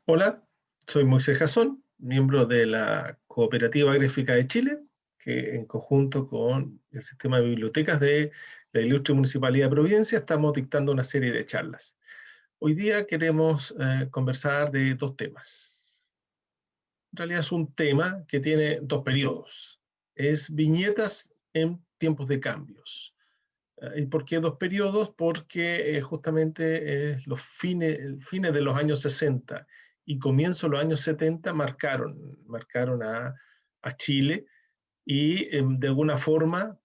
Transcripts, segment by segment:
Hola, soy Moisés Jasón, miembro de la Cooperativa Gráfica de Chile, que en conjunto con el sistema de bibliotecas de la Ilustre Municipalidad de Providencia estamos dictando una serie de charlas. Hoy día queremos conversar de dos temas. En realidad es un tema que tiene dos periodos. Es viñetas en tiempos de cambios. ¿Y por qué dos periodos? Porque justamente fines de los años 60 y comienzo de los años 70 marcaron a Chile y de alguna forma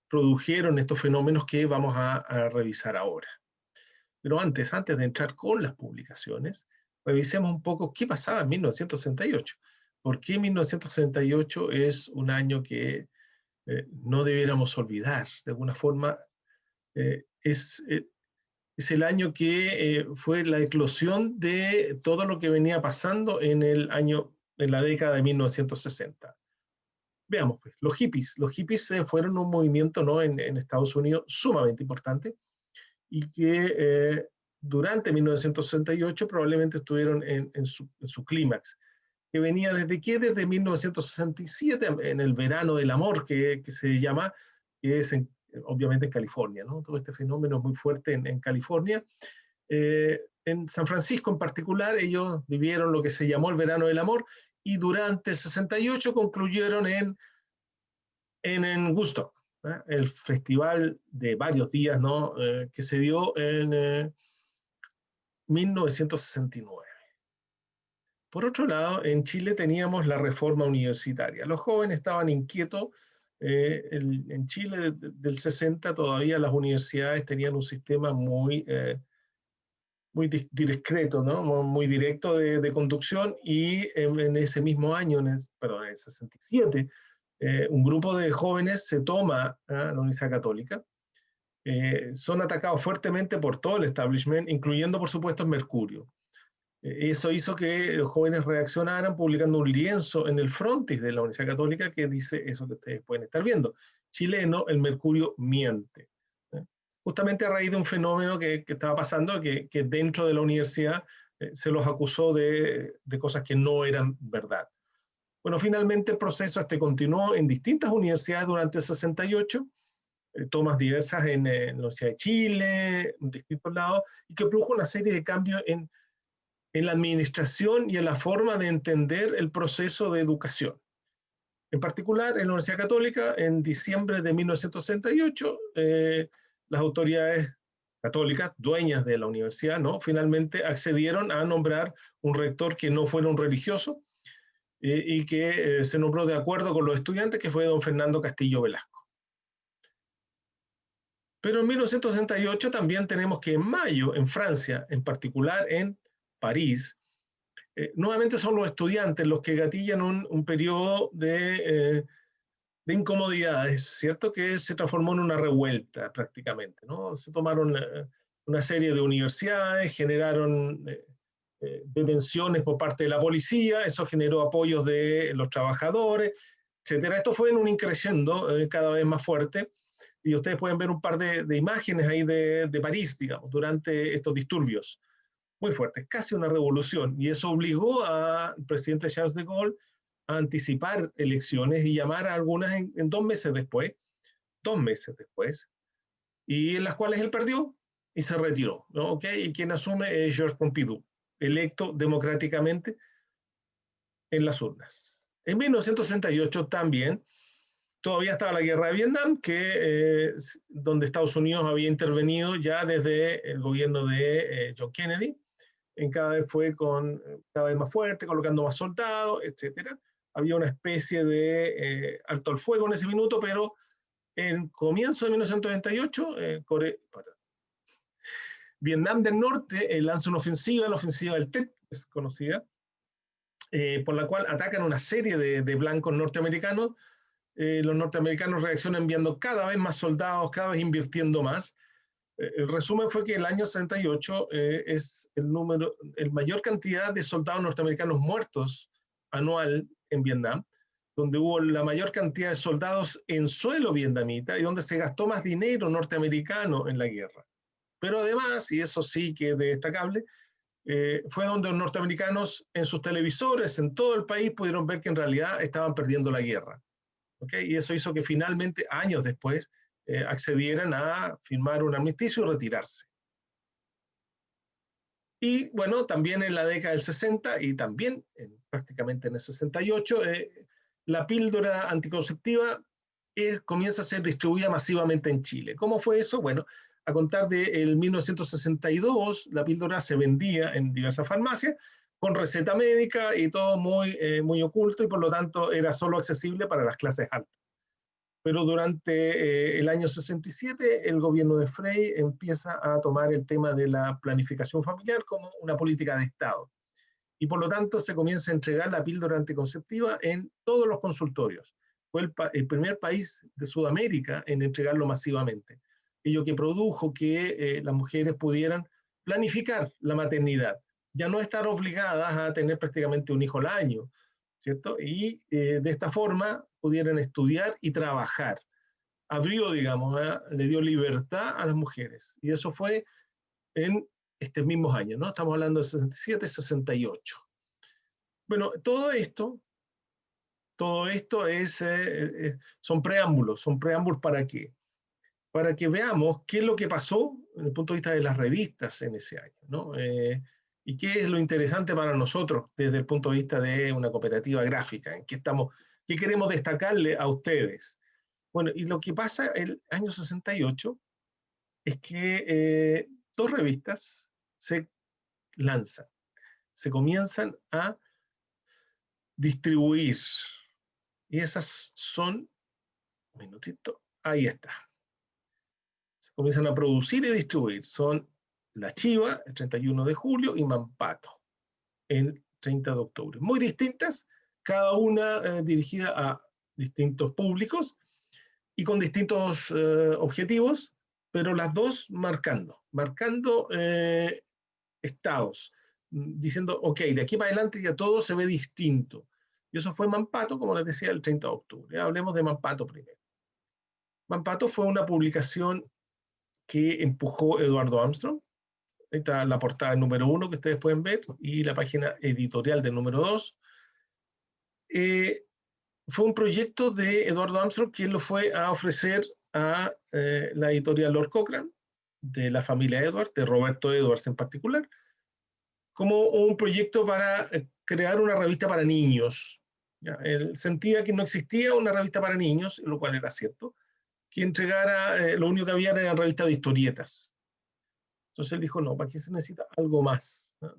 produjeron estos fenómenos que vamos a revisar ahora. Pero antes de entrar con las publicaciones, revisemos un poco qué pasaba en 1968. ¿Por qué 1968 es un año que no debiéramos olvidar? De alguna forma, eh, es, eh, es el año que fue la eclosión de todo lo que venía pasando en la década de 1960. Veamos, pues, los hippies fueron un movimiento, ¿no?, en Estados Unidos sumamente importante y que durante 1968 probablemente estuvieron en su clímax, que venía desde qué, desde 1967, en el verano del amor, que se llama, que es obviamente en California, ¿no? Todo este fenómeno es muy fuerte en California. En San Francisco en particular, ellos vivieron lo que se llamó el verano del amor y durante el 68 concluyeron en Woodstock, ¿eh? El festival de varios días, ¿no? Que se dio en 1969. Por otro lado, en Chile teníamos la reforma universitaria. Los jóvenes estaban inquietos. En Chile del 60 todavía las universidades tenían un sistema muy discreto, ¿no? Muy directo de conducción y en ese mismo año, perdón, en el 67, un grupo de jóvenes se toma a la Universidad Católica. Son atacados fuertemente por todo el establishment, incluyendo por supuesto Mercurio. Eso hizo que los jóvenes reaccionaran publicando un lienzo en el frontis de la Universidad Católica que dice eso que ustedes pueden estar viendo. Chileno, el mercurio miente. ¿Eh? Justamente a raíz de un fenómeno que estaba pasando, que dentro de la universidad se los acusó de cosas que no eran verdad. Bueno, finalmente el proceso continuó en distintas universidades durante el 68, tomas diversas en la Universidad de Chile, en distintos lados, y que produjo una serie de cambios en la administración y en la forma de entender el proceso de educación. En particular, en la Universidad Católica, en diciembre de 1968, las autoridades católicas, dueñas de la universidad, ¿no?, finalmente accedieron a nombrar un rector que no fuera un religioso y que se nombró de acuerdo con los estudiantes, que fue don Fernando Castillo Velasco. Pero en 1968 también tenemos que en mayo, en Francia, en particular en París, nuevamente son los estudiantes los que gatillan un periodo de incomodidades, ¿cierto? Que se transformó en una revuelta prácticamente, ¿no? Se tomaron una serie de universidades, generaron detenciones por parte de la policía, eso generó apoyos de los trabajadores, etcétera. Esto fue en un increciendo cada vez más fuerte y ustedes pueden ver un par de imágenes ahí de París, digamos, durante estos disturbios muy fuertes, casi una revolución, y eso obligó al presidente Charles de Gaulle a anticipar elecciones y llamar a algunas en 2 meses después, y en las cuales él perdió y se retiró, ¿no? ¿Okay? Y quien asume es Georges Pompidou, electo democráticamente en las urnas. En 1968 también todavía estaba la guerra de Vietnam, donde Estados Unidos había intervenido ya desde el gobierno de John Kennedy, cada vez fue cada vez más fuerte, colocando más soldados, etcétera. Había una especie de alto al fuego en ese minuto, pero en comienzo de 1998, Vietnam del Norte lanza una ofensiva, la ofensiva del Tet, es conocida, por la cual atacan una serie de blancos norteamericanos. Los norteamericanos reaccionan enviando cada vez más soldados, cada vez invirtiendo más. El resumen fue que el año 68 es el mayor cantidad de soldados norteamericanos muertos anual en Vietnam, donde hubo la mayor cantidad de soldados en suelo vietnamita y donde se gastó más dinero norteamericano en la guerra. Pero además, y eso sí que es destacable, fue donde los norteamericanos en sus televisores en todo el país pudieron ver que en realidad estaban perdiendo la guerra. ¿Okay? Y eso hizo que finalmente, años después, accedieran a firmar un armisticio y retirarse. Y bueno, también en la década del 60 y también prácticamente en el 68, la píldora anticonceptiva comienza a ser distribuida masivamente en Chile. ¿Cómo fue eso? Bueno, a contar del 1962, la píldora se vendía en diversas farmacias con receta médica y todo muy oculto, y por lo tanto era solo accesible para las clases altas. Pero durante el año 67 el gobierno de Frey empieza a tomar el tema de la planificación familiar como una política de Estado. Y por lo tanto se comienza a entregar la píldora anticonceptiva en todos los consultorios. Fue el primer país de Sudamérica en entregarlo masivamente. Ello que produjo que las mujeres pudieran planificar la maternidad, ya no estar obligadas a tener prácticamente un hijo al año, ¿cierto? Y de esta forma pudieran estudiar y trabajar. Abrió, digamos, le dio libertad a las mujeres. Y eso fue en estos mismos años, ¿no? Estamos hablando de 67, 68. Bueno, todo esto son preámbulos. ¿Son preámbulos para qué? Para que veamos qué es lo que pasó desde el punto de vista de las revistas en ese año, ¿no? Y qué es lo interesante para nosotros desde el punto de vista de una cooperativa gráfica, en qué queremos destacarle a ustedes. Bueno, y lo que pasa el año 68 es que dos revistas se lanzan, se comienzan a distribuir. Y esas son, un minutito, ahí está. Se comienzan a producir y distribuir. Son La Chiva, el 31 de julio, y Mampato, el 30 de octubre. Muy distintas, cada una dirigida a distintos públicos y con distintos objetivos, pero las dos marcando estados, diciendo, ok, de aquí para adelante ya todo se ve distinto. Y eso fue Mampato, como les decía, el 30 de octubre. Hablemos de Mampato primero. Mampato fue una publicación que empujó Eduardo Armstrong. Ahí está la portada número 1 que ustedes pueden ver y la página editorial del número 2. Fue un proyecto de Eduardo Armstrong quien lo fue a ofrecer a la editorial Lord Cochrane, de la familia Edwards, de Roberto Edwards en particular, como un proyecto para crear una revista para niños. ¿Ya? Él sentía que no existía una revista para niños, lo cual era cierto, que entregara, lo único que había era una revista de historietas. Entonces él dijo, no, ¿para qué se necesita algo más? ¿No?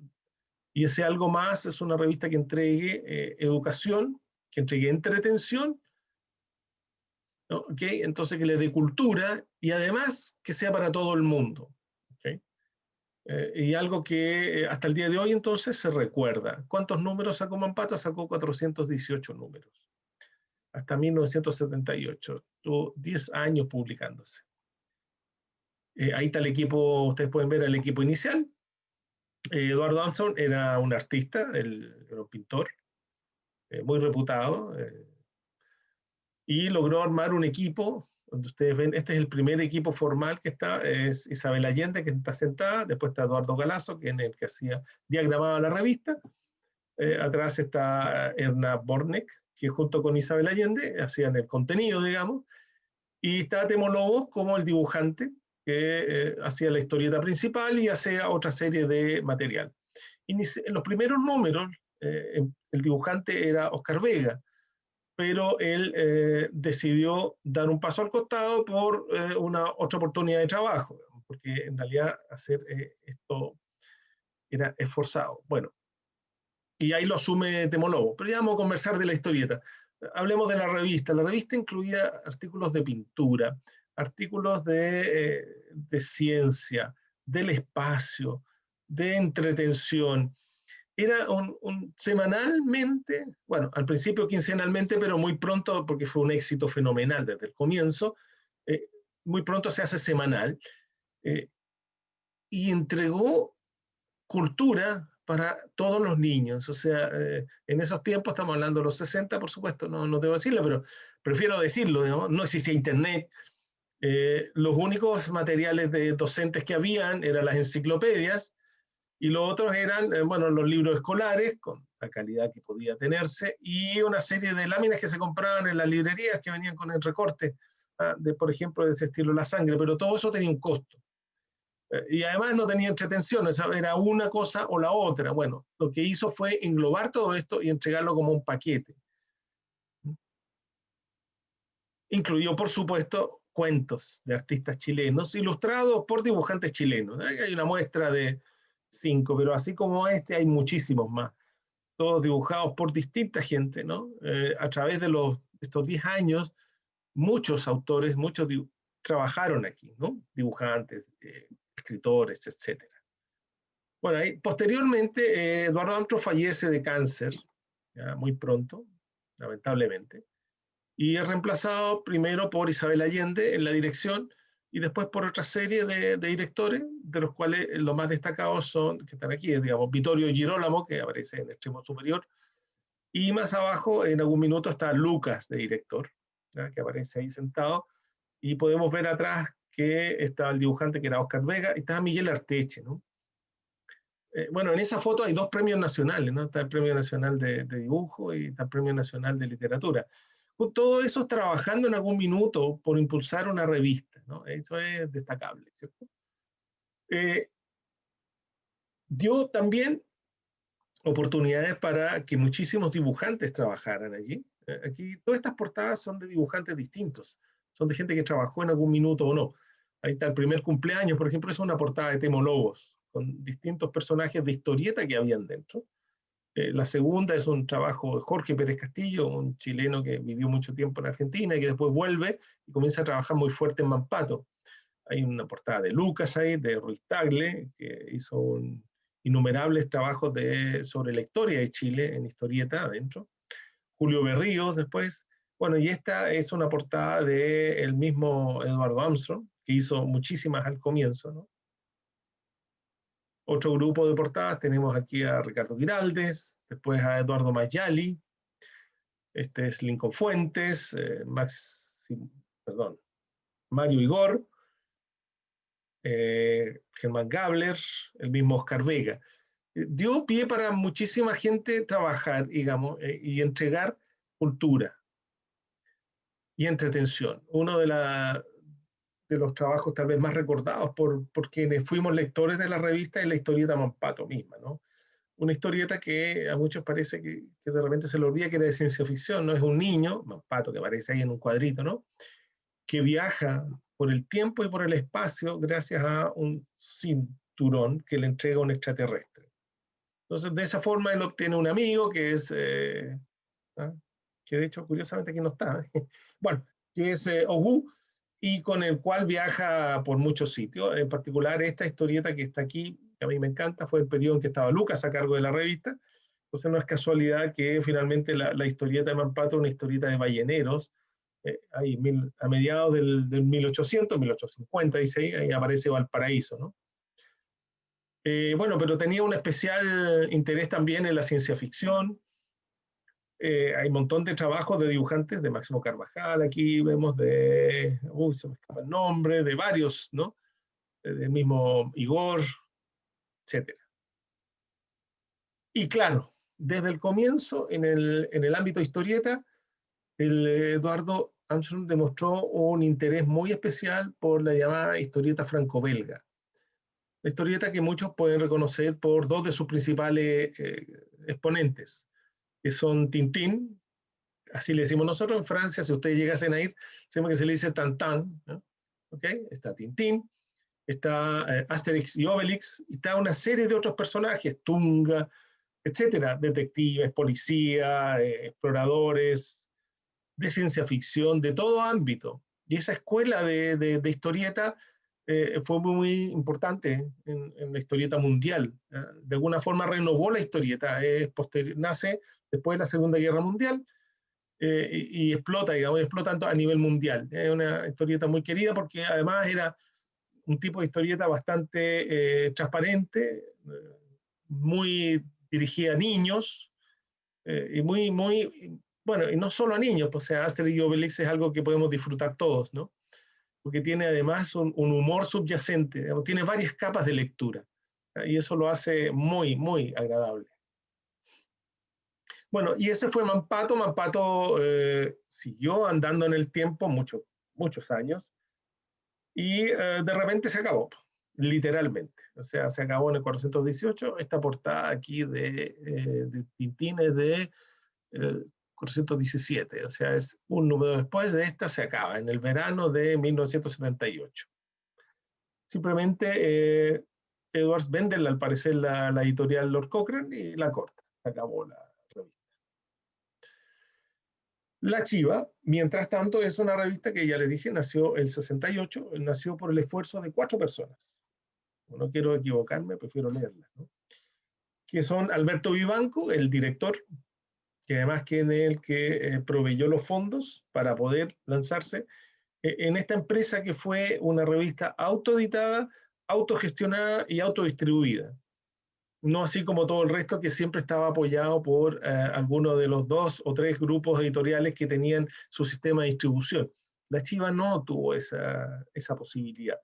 Y ese algo más es una revista que entregue educación, que entregue entretención, ¿no? ¿Okay? Entonces que le dé cultura y además que sea para todo el mundo. ¿Okay? Y algo que hasta el día de hoy entonces se recuerda. ¿Cuántos números sacó Mampato? Sacó 418 números. Hasta 1978. Tuvo 10 años publicándose. Ahí está el equipo, ustedes pueden ver el equipo inicial. Eduardo Armstrong era un artista, era un pintor, muy reputado, y logró armar un equipo, donde ustedes ven, este es el primer equipo formal que está, es Isabel Allende, que está sentada, después está Eduardo Galazo, que es el que diagramaba la revista, atrás está Erna Bornek, que junto con Isabel Allende hacían el contenido, digamos, y está Temo Lobos como el dibujante, que hacía la historieta principal y hacía otra serie de material. En los primeros números, el dibujante era Oscar Vega, pero él decidió dar un paso al costado por una otra oportunidad de trabajo, porque en realidad hacer esto era esforzado. Bueno, y ahí lo asume Temolobo, pero ya vamos a conversar de la historieta. Hablemos de la revista. La revista incluía artículos de pintura, artículos de ciencia, del espacio, de entretención. Era semanalmente, bueno, al principio quincenalmente, pero muy pronto, porque fue un éxito fenomenal desde el comienzo, muy pronto se hace semanal, y entregó cultura para todos los niños. O sea, en esos tiempos, estamos hablando de los 60, por supuesto, no debo decirlo, pero prefiero decirlo, no existía internet. Los únicos materiales de docentes que habían eran las enciclopedias, Y los otros eran, bueno, los libros escolares, con la calidad que podía tenerse, y una serie de láminas que se compraban en las librerías que venían con el recorte, de, por ejemplo, de ese estilo La Sangre, pero todo eso tenía un costo. Y además no tenía entretención, era una cosa o la otra. Bueno, lo que hizo fue englobar todo esto y entregarlo como un paquete. Incluyó, por supuesto, cuentos de artistas chilenos, ilustrados por dibujantes chilenos. Hay una muestra de 5, pero así como este hay muchísimos más, todos dibujados por distinta gente, ¿no? A través de estos 10 años, muchos autores, trabajaron aquí, ¿no? Dibujantes, escritores, etcétera. Bueno, posteriormente Eduardo Antro fallece de cáncer, ya, muy pronto, lamentablemente, y es reemplazado primero por Isabel Allende en la dirección y después por otra serie de directores, de los cuales los más destacados son, que están aquí, digamos, Vittorio Girolamo, que aparece en el extremo superior, y más abajo, en algún minuto, está Lucas, de director, ¿ya? Que aparece ahí sentado, y podemos ver atrás que estaba el dibujante que era Oscar Vega, y estaba Miguel Arteche, ¿no? Bueno, en esa foto hay 2 premios nacionales, ¿no? Está el Premio Nacional de Dibujo y está el Premio Nacional de Literatura. Con todo eso trabajando en algún minuto por impulsar una revista, ¿no? Eso es destacable, ¿cierto? Dio también oportunidades para que muchísimos dibujantes trabajaran allí. Aquí todas estas portadas son de dibujantes distintos, son de gente que trabajó en algún minuto o no. Ahí está el primer cumpleaños, por ejemplo, es una portada de Temo Lobos, con distintos personajes de historieta que habían dentro. La segunda es un trabajo de Jorge Pérez Castillo, un chileno que vivió mucho tiempo en Argentina y que después vuelve y comienza a trabajar muy fuerte en Mampato. Hay una portada de Lucas ahí, de Ruiz Tagle, que hizo innumerables trabajos sobre la historia de Chile en historieta adentro. Julio Berríos después. Bueno, y esta es una portada del mismo Eduardo Armstrong, que hizo muchísimas al comienzo, ¿no? Otro grupo de portadas, tenemos aquí a Ricardo Giraldes, después a Eduardo Mayali, este es Lincoln Fuentes, Mario Igor, Germán Gabler, el mismo Oscar Vega. Dio pie para muchísima gente trabajar, digamos, y entregar cultura y entretención. Uno de los trabajos tal vez más recordados por quienes fuimos lectores de la revista es la historieta Mampato misma, ¿no? Una historieta que a muchos parece que de repente se le olvida que era de ciencia ficción, ¿no? Es un niño, Mampato, que aparece ahí en un cuadrito, ¿no? Que viaja por el tiempo y por el espacio gracias a un cinturón que le entrega un extraterrestre. Entonces, de esa forma, él obtiene un amigo que es, ¿ah? Que de hecho, curiosamente, aquí no está, bueno, que es Ogu, y con el cual viaja por muchos sitios. En particular, esta historieta que está aquí, que a mí me encanta, fue el periodo en que estaba Lucas a cargo de la revista. Entonces, no es casualidad que finalmente la historieta de Mampato es una historieta de balleneros, ahí, a mediados del 1800, 1850, dice ahí aparece Valparaíso, ¿no? Bueno, pero tenía un especial interés también en la ciencia ficción. Hay un montón de trabajos de dibujantes, de Máximo Carvajal, aquí vemos se me escapa el nombre, de varios, ¿no? Del mismo Igor, etcétera. Y claro, desde el comienzo, en el ámbito historieta, el Eduardo Armstrong demostró un interés muy especial por la llamada historieta franco-belga. La historieta que muchos pueden reconocer por 2 de sus principales exponentes, que son Tintín, así le decimos nosotros en Francia, si ustedes llegasen a ir, sabemos que se le dice Tantan, ¿no? ¿Okay? Está Tintín, está Asterix y Obelix, y está una serie de otros personajes, Tunga, etcétera, detectives, policía, exploradores, de ciencia ficción, de todo ámbito. Y esa escuela de historieta fue muy importante en la historieta mundial. De alguna forma renovó la historieta, nace después de la Segunda Guerra Mundial y explota, digamos, explota a nivel mundial. Es una historieta muy querida porque además era un tipo de historieta bastante transparente, muy dirigida a niños y bueno, y no solo a niños, pues, o sea, Asterix y Obelix es algo que podemos disfrutar todos, ¿no? Porque tiene además un humor subyacente, digamos, tiene varias capas de lectura. Y eso lo hace muy, muy agradable. Bueno, y ese fue Mampato. Mampato siguió andando en el tiempo muchos años y de repente se acabó, literalmente. O sea, se acabó en el 418. Esta portada aquí de Tintín es de 417, o sea, es un número después de esta, se acaba, en el verano de 1978. Simplemente Edwards vende, al parecer, la editorial Lord Cochrane y la corta. Se acabó la revista. La Chiva, mientras tanto, es una revista que ya les dije, nació el 68, nació por el esfuerzo de 4 personas. No quiero equivocarme, prefiero leerla, ¿no? Que son Alberto Vivanco, el director, que además que es el que proveyó los fondos para poder lanzarse en esta empresa que fue una revista autoeditada, autogestionada y autodistribuida. No así como todo el resto que siempre estaba apoyado por alguno de los 2 o 3 grupos editoriales que tenían su sistema de distribución. La Chiva no tuvo esa posibilidad.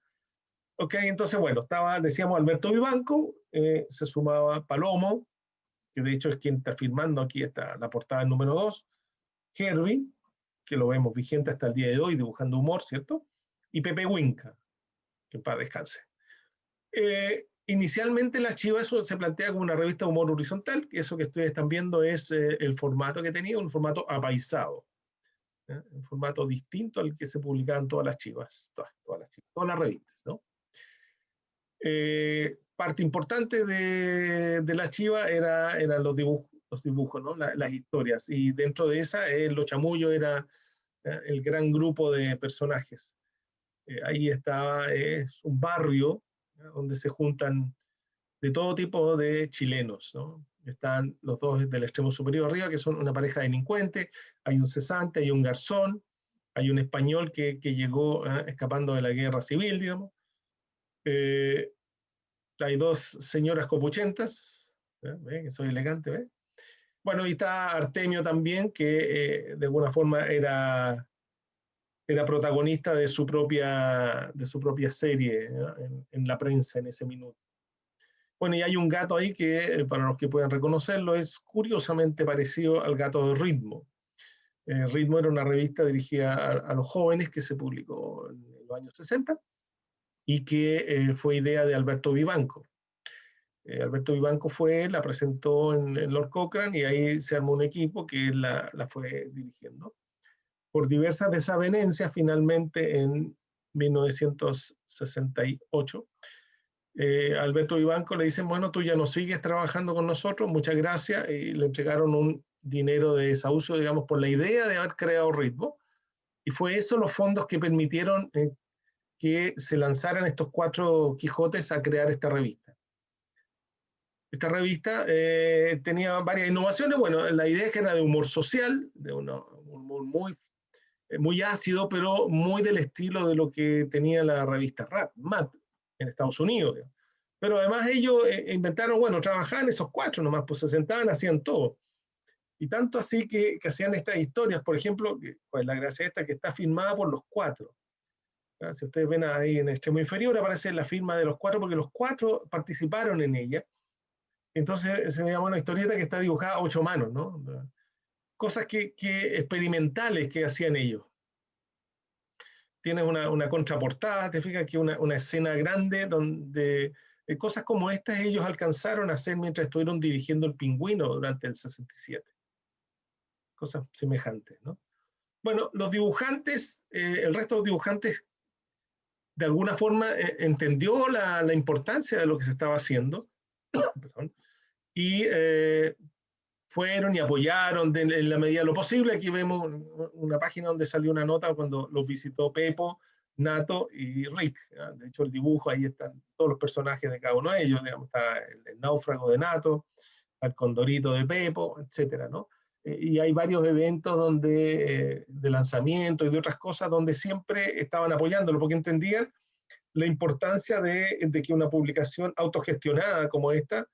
Ok, entonces, bueno, decíamos, Alberto Vivanco, se sumaba Palomo, que de hecho es quien está firmando aquí la portada número 2, Herbie, que lo vemos vigente hasta el día de hoy, dibujando humor, ¿cierto? Y Pepe Winca, que en paz descanse. Inicialmente la Chiva se plantea como una revista de humor horizontal, que eso que ustedes están viendo es el formato que tenía, un formato apaisado, un formato distinto al que se publicaban todas las Chivas, todas las revistas, ¿no? Parte importante de la Chiva eran los dibujos, ¿no? Las historias, y dentro de esa, Los Chamullos era el gran grupo de personajes. Ahí está, es un barrio, ¿no?, donde se juntan de todo tipo de chilenos, ¿no? Están los dos del extremo superior arriba, que son una pareja de delincuentes, hay un cesante, hay un garzón, hay un español que llegó escapando de la guerra civil, digamos. Hay 2 señoras copuchentas, que soy elegante, ¿ves? Bueno, y está Artemio también, que de alguna forma era protagonista de su propia serie, ¿no?, en la prensa en ese minuto. Bueno, y hay un gato ahí que, para los que puedan reconocerlo, es curiosamente parecido al gato de Ritmo. Ritmo era una revista dirigida a los jóvenes que se publicó en los años 60 y que fue idea de Alberto Vivanco. Alberto Vivanco la presentó en Lord Cochrane y ahí se armó un equipo que la fue dirigiendo. Por diversas desavenencias, finalmente en 1968, Alberto Vivanco le dicen, bueno, tú ya no sigues trabajando con nosotros, muchas gracias, y le entregaron un dinero de desahucio, digamos, por la idea de haber creado Ritmo, y fue eso los fondos que permitieron que se lanzaran estos 4 Quijotes a crear esta revista. Esta revista tenía varias innovaciones. Bueno, la idea es que era de humor social, de un humor muy ácido, pero muy del estilo de lo que tenía la revista Mad en Estados Unidos. Pero además ellos inventaron, bueno, trabajaban esos 4 nomás, pues se sentaban, hacían todo. Y tanto así que hacían estas historias, por ejemplo, pues la gracia esta que está firmada por los 4. Si ustedes ven ahí en el extremo inferior aparece la firma de los 4 porque los 4 participaron en ella. Entonces se llama una historieta que está dibujada a 8 manos, ¿no? Cosas que experimentales que hacían ellos. Tienes una contraportada, te fijas que una escena grande donde cosas como estas ellos alcanzaron a hacer mientras estuvieron dirigiendo El Pingüino durante el 67. Cosas semejantes, ¿no? Bueno, los dibujantes, el resto de los dibujantes de alguna forma entendió la importancia de lo que se estaba haciendo, perdón, y fueron y apoyaron en la medida de lo posible. Aquí vemos una página donde salió una nota cuando los visitó Pepo, Nato y Rick. ¿Ya? De hecho, el dibujo, ahí están todos los personajes de cada uno de ellos. Digamos, está el náufrago de Nato, el condorito de Pepo, etcétera, ¿no? Y hay varios eventos de lanzamiento y de otras cosas donde siempre estaban apoyándolo, porque entendían la importancia de que una publicación autogestionada como esta,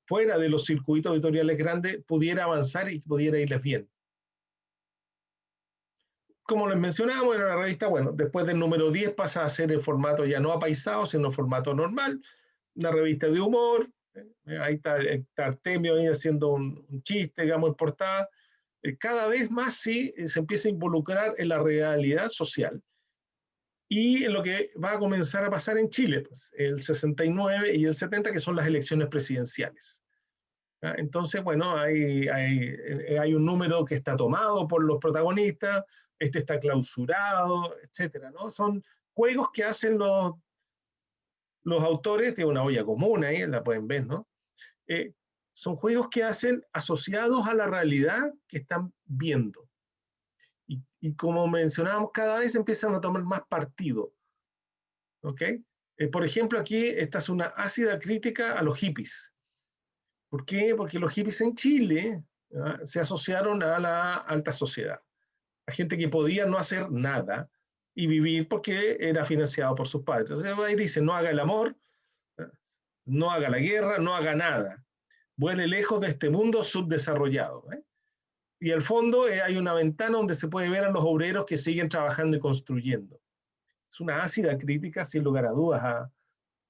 fuera de los circuitos editoriales grandes, pudiera avanzar y pudiera irles bien. Como les mencionábamos, era una revista, bueno, después del número 10 pasa a ser el formato ya no apaisado, sino formato normal, una revista de humor, ahí está Artemio ahí haciendo un chiste, digamos, en portada. Cada vez más sí se empieza a involucrar en la realidad social y en lo que va a comenzar a pasar en Chile, pues, el 69 y el 70, que son las elecciones presidenciales. ¿Ya? Entonces, bueno, hay un número que está tomado por los protagonistas, este está clausurado, etcétera, ¿no? Son juegos que hacen los autores, tiene una olla común ahí, la pueden ver, ¿no? Eh, Son juegos que hacen asociados a la realidad que están viendo. Y como mencionábamos, cada vez empiezan a tomar más partido. ¿Ok? Por ejemplo, aquí esta es una ácida crítica a los hippies. ¿Por qué? Porque los hippies en Chile, ¿ya?, se asociaron a la alta sociedad, a gente que podía no hacer nada y vivir porque era financiado por sus padres. Entonces ahí dicen, no haga el amor, no haga la guerra, no haga nada. Vuele lejos de este mundo subdesarrollado. Y al fondo hay una ventana donde se puede ver a los obreros que siguen trabajando y construyendo. Es una ácida crítica, sin lugar a dudas,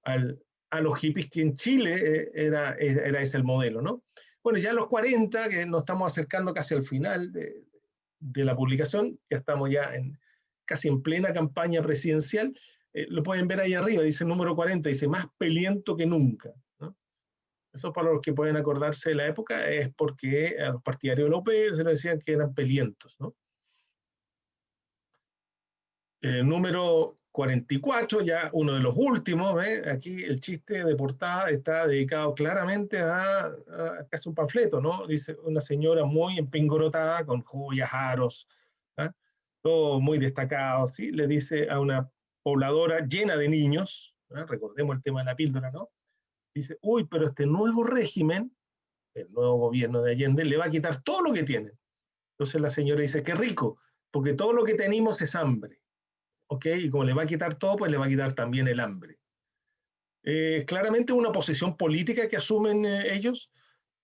al, a los hippies que en Chile era ese el modelo, ¿no? Bueno, ya a los 40, que nos estamos acercando casi al final de la publicación, ya estamos ya casi en plena campaña presidencial, lo pueden ver ahí arriba, dice el número 40, dice más peliento que nunca, ¿no? Eso para los que pueden acordarse de la época es porque a los partidarios de la UP se les decían que eran pelientos, ¿no? Número 44, ya uno de los últimos, ¿eh? Aquí el chiste de portada está dedicado claramente a casi un panfleto, ¿no? Dice una señora muy empingorotada, con joyas, aros, ¿eh?, todo muy destacado, ¿sí? Le dice a una pobladora llena de niños, ¿eh?, recordemos el tema de la píldora, ¿no? Dice, uy, pero este nuevo régimen, el nuevo gobierno de Allende, le va a quitar todo lo que tienen. Entonces la señora dice, qué rico, porque todo lo que tenemos es hambre. ¿Ok? Y como le va a quitar todo, pues le va a quitar también el hambre. Claramente una posición política que asumen ellos,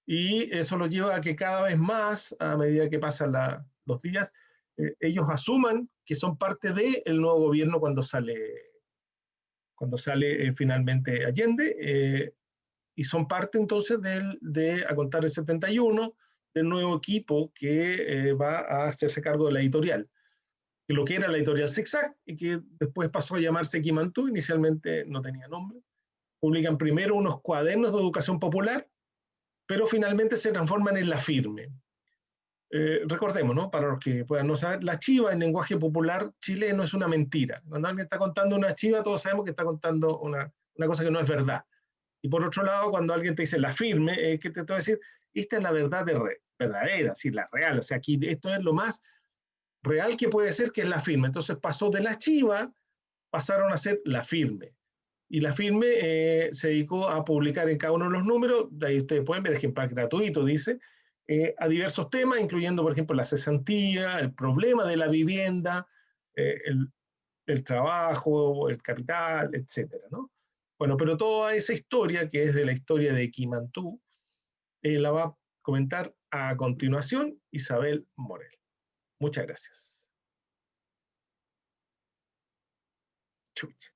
y eso los lleva a que cada vez más, a medida que pasan los días, ellos asuman que son parte del nuevo gobierno cuando sale finalmente Allende, y son parte entonces a contar el 71, del nuevo equipo que va a hacerse cargo de la editorial, que lo que era la editorial Zigzag y que después pasó a llamarse Quimantú, inicialmente no tenía nombre. Publican primero unos cuadernos de educación popular, pero finalmente se transforman en La Firme. Recordemos, ¿no?, para los que puedan no saber, la chiva en lenguaje popular chileno es una mentira. Cuando alguien está contando una chiva, todos sabemos que está contando una cosa que no es verdad. Y por otro lado, cuando alguien te dice La Firme, ¿qué te va a decir? Esta es la verdad verdadera, sí, la real. O sea, aquí esto es lo más real que puede ser, que es La Firme. Entonces pasó de la chiva, pasaron a ser La Firme. Y La Firme se dedicó a publicar en cada uno de los números, de ahí ustedes pueden ver, ejemplar gratuito, dice, a diversos temas, incluyendo, por ejemplo, la cesantía, el problema de la vivienda, el trabajo, el capital, etcétera, ¿no? Bueno, pero toda esa historia, que es de la historia de Quimantú, la va a comentar a continuación Isabel Morel. Muchas gracias. Chucha.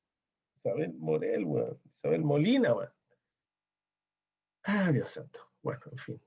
Isabel Morel, weón. Isabel Molina, weón. Ah, Dios santo. Bueno, en fin.